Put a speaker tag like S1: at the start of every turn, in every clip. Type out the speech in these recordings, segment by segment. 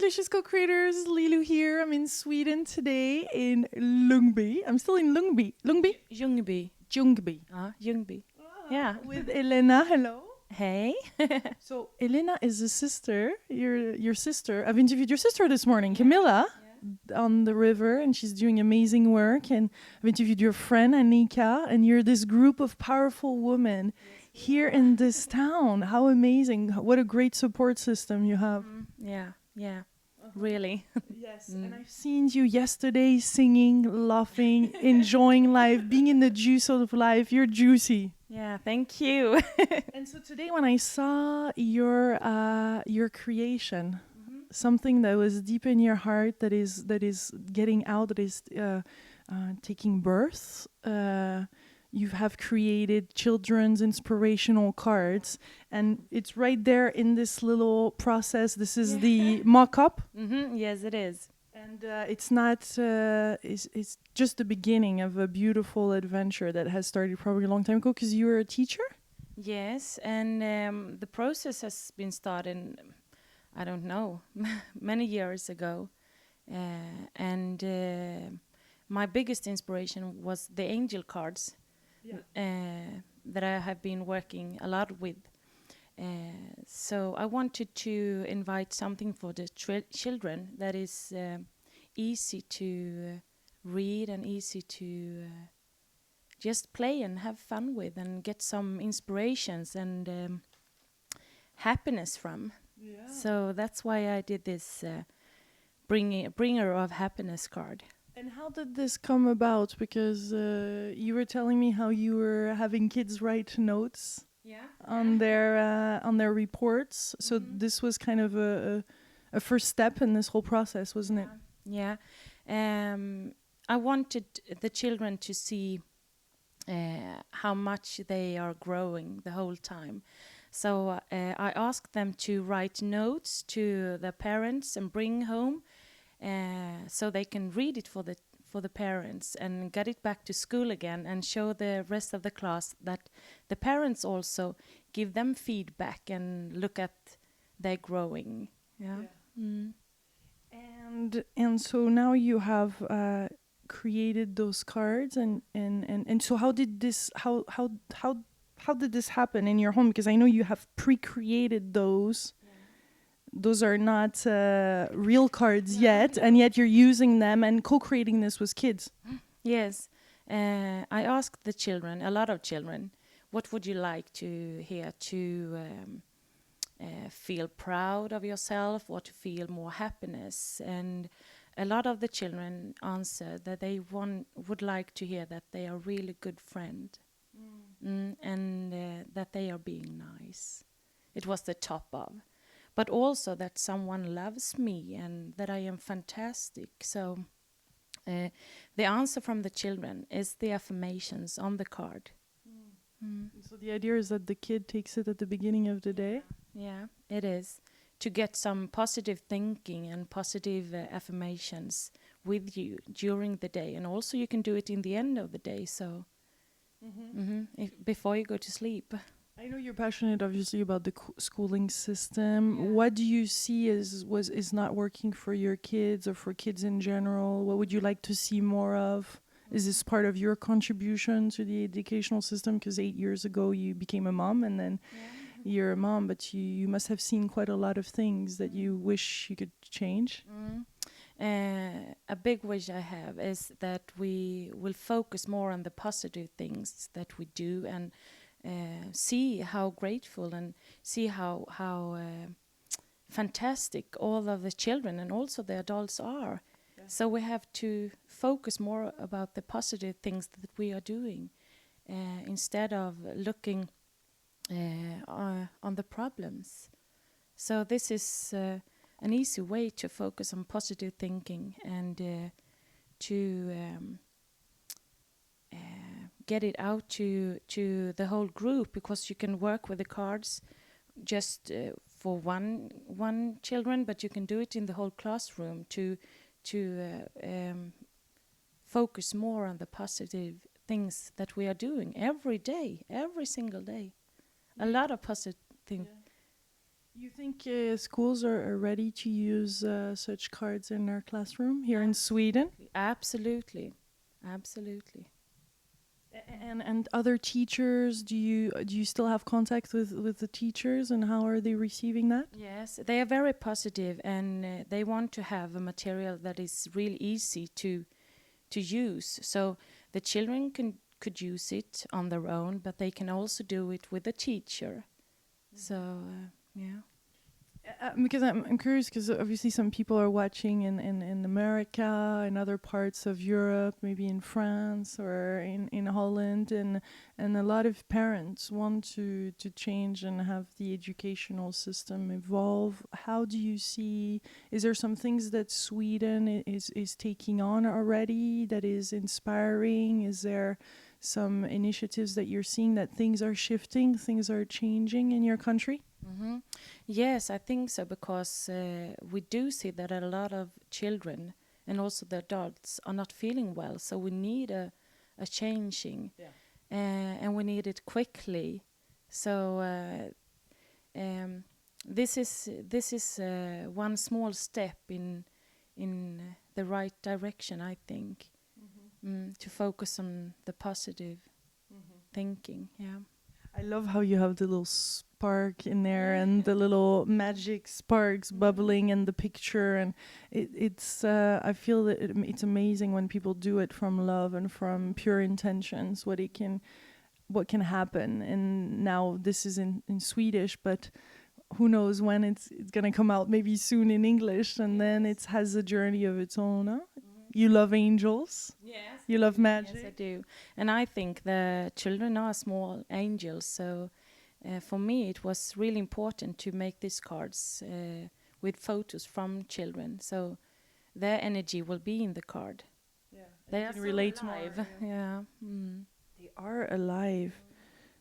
S1: Ambitious Co-Creators, Lilou here. I'm in Sweden today in Ljungby. I'm still in Ljungby.
S2: Ljungby.
S1: Ljungby.
S2: Ljungby. Yeah.
S1: With Helena. Hello.
S2: Hey.
S1: So Helena is a sister. Your sister. I've interviewed your sister this morning, Camilla, on the river, and she's doing amazing work. And I've interviewed your friend Annika, and you're this group of powerful women here in this town. How amazing! What a great support system you have.
S2: Yeah. Really.
S1: Yes, and I've seen you yesterday singing, laughing, enjoying life, being in the juice of life. You're juicy.
S2: Yeah, thank you.
S1: And so today when I saw your creation, something that was deep in your heart, that is getting out, that is taking birth, you have created children's inspirational cards, and it's right there in this little process. This is the mock-up.
S2: Yes, it is.
S1: And it's not. It's just the beginning of a beautiful adventure that has started probably a long time ago. Because you were a teacher.
S2: Yes, and the process has been started, I don't know, many years ago, and my biggest inspiration was the angel cards. That I have been working a lot with. So I wanted to invite something for the children that is easy to read and easy to just play and have fun with and get some inspirations and happiness from. Yeah. So that's why I did this bringer of happiness card.
S1: And how did this come about? Because you were telling me how you were having kids write notes on their reports. So this was kind of a first step in this whole process, wasn't it?
S2: Yeah. I wanted the children to see how much they are growing the whole time. So I asked them to write notes to their parents and bring home. So they can read it for the parents and get it back to school again and show the rest of the class that the parents also give them feedback and look at their growing.
S1: And so now you have created those cards and so how did this happen in your home? Because I know you have pre-created those. Those are not real cards yet, and yet you're using them and co-creating this with kids.
S2: Yes. I asked the children, a lot of children, what would you like to hear to feel proud of yourself or to feel more happiness? And a lot of the children answered that they would like to hear that they are a really good friend and that they are being nice. It was the top of. But also that someone loves me and that I am fantastic. So the answer from the children is the affirmations on the card.
S1: So the idea is that the kid takes it at the beginning of the day?
S2: Yeah, it is. To get some positive thinking and positive affirmations with you during the day. And also you can do it in the end of the day, so before you go to sleep.
S1: I know you're passionate, obviously, about the schooling system. Yeah. What do you see is not working for your kids or for kids in general? What would you like to see more of? Is this part of your contribution to the educational system? Because 8 years ago you became a mom, and then you're a mom, but you must have seen quite a lot of things that you wish you could change.
S2: A big wish I have is that we will focus more on the positive things that we do and see how grateful and see how fantastic all of the children and also the adults are. Yeah. So we have to focus more about the positive things that we are doing instead of looking on the problems. So this is an easy way to focus on positive thinking and to get it out to the whole group, because you can work with the cards just for one children, but you can do it in the whole classroom to focus more on the positive things that we are doing every day, every single day. A lot of positive things.
S1: You think schools are ready to use such cards in their classroom here in Sweden?
S2: Absolutely, absolutely.
S1: And other teachers, do you still have contact with the teachers, and how are they receiving that?
S2: Yes, they are very positive, and they want to have a material that is really easy to use. So the children could use it on their own, but they can also do it with a teacher. So yeah.
S1: Because I'm curious, because obviously some people are watching in America, in other parts of Europe, maybe in France or in Holland, and a lot of parents want to change and have the educational system evolve. How do you see? Is there some things that Sweden is taking on already that is inspiring? Is there some initiatives that you're seeing that things are shifting, things are changing in your country?
S2: Hmm. Yes, I think so, because we do see that a lot of children and also the adults are not feeling well. So we need a changing, and we need it quickly. So this is one small step in the right direction, I think, to focus on the positive thinking. Yeah.
S1: I love how you have the little spark in there and the little magic sparks bubbling in the picture, and it's I feel that it's amazing when people do it from love and from pure intentions, what can happen. And now this is in Swedish, but who knows when it's gonna come out, maybe soon in English, and then it has a journey of its own. Huh? You love angels.
S2: Yes,
S1: You love magic.
S2: yes, I do. And I think the children are small angels. So for me, it was really important to make these cards with photos from children. So their energy will be in the card.
S1: Yeah,
S2: They
S1: you
S2: are
S1: can
S2: so
S1: relate
S2: alive.
S1: more.
S2: Yeah. Mm.
S1: They are alive.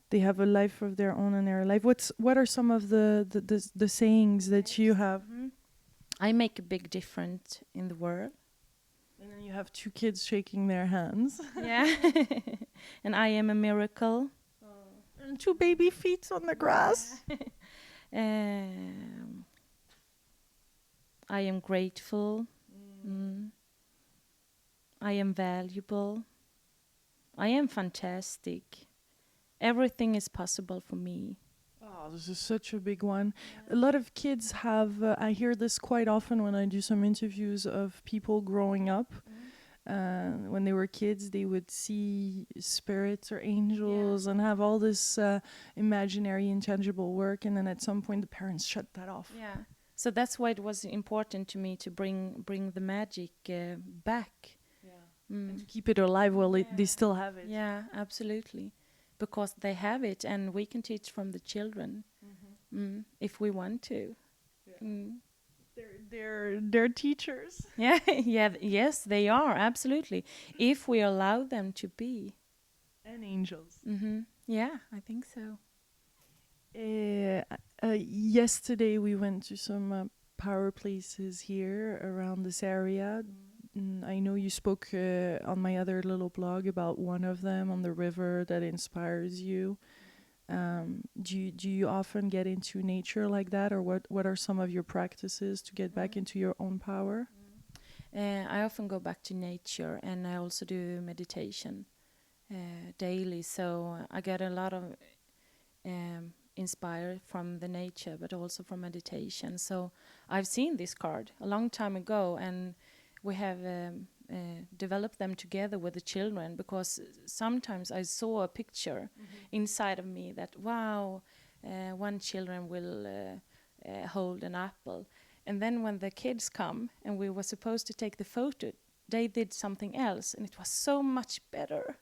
S1: They have a life of their own, and they're alive. What are some of the sayings that you have?
S2: Mhm. I make a big difference in the world.
S1: And then you have two kids shaking their hands.
S2: Yeah. And I am a miracle.
S1: And two baby feet on the grass.
S2: Um, I am grateful. Mm. I am valuable. I am fantastic. Everything is possible for me.
S1: Oh, this is such a big one. A lot of kids have, I hear this quite often when I do some interviews of people growing up. When they were kids, they would see spirits or angels and have all this imaginary, intangible work. And then at some point, the parents shut that off.
S2: Yeah. So that's why it was important to me to bring the magic back.
S1: And to keep it alive while they still have it.
S2: Yeah, absolutely. Because they have it, and we can teach from the children if we want to.
S1: They're teachers.
S2: Yeah, yeah, yes, they are, absolutely. If we allow them to be.
S1: And angels.
S2: Yeah, I think so.
S1: Yesterday we went to some power places here around this area. I know you spoke on my other little blog about one of them on the river that inspires you. Do you often get into nature like that, or what are some of your practices to get back into your own power?
S2: I often go back to nature, and I also do meditation daily. So I get a lot of inspired from the nature, but also from meditation. So I've seen this card a long time ago, and we have developed them together with the children, because sometimes I saw a picture inside of me that, wow, one children will hold an apple. And then when the kids come and we were supposed to take the photo, they did something else, and it was so much better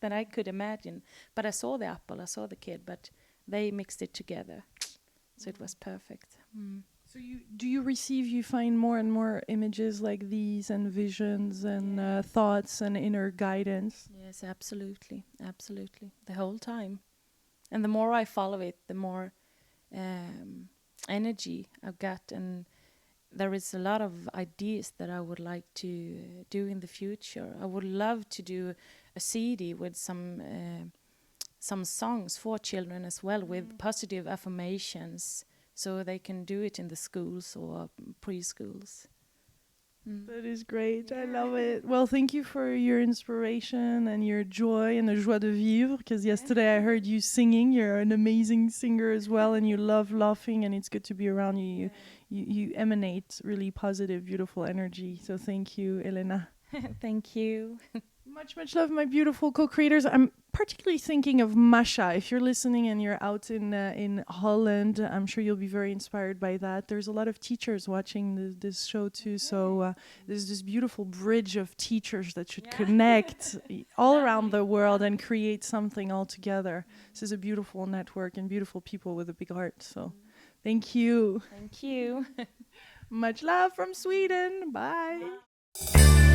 S2: than I could imagine. But I saw the apple, I saw the kid, but they mixed it together. So it was perfect.
S1: So you find more and more images like these, and visions and thoughts and inner guidance?
S2: Yes, absolutely, absolutely, the whole time. And the more I follow it, the more energy I've got, and there is a lot of ideas that I would like to do in the future. I would love to do a CD with some some songs for children as well with positive affirmations, so they can do it in the schools or preschools.
S1: That is great. I love it. Well, thank you for your inspiration and your joy and the joie de vivre. Because yesterday I heard you singing. You're an amazing singer as well, and you love laughing, and it's good to be around you. You emanate really positive, beautiful energy. So thank you, Helena.
S2: Thank you.
S1: Much love, my beautiful co-creators. I'm particularly thinking of Masha. If you're listening and you're out in Holland, I'm sure you'll be very inspired by that. There's a lot of teachers watching this show too, so there's this beautiful bridge of teachers that should connect all around the world and create something all together. This is a beautiful network and beautiful people with a big heart. So, thank you.
S2: Thank you.
S1: Much love from Sweden. Bye.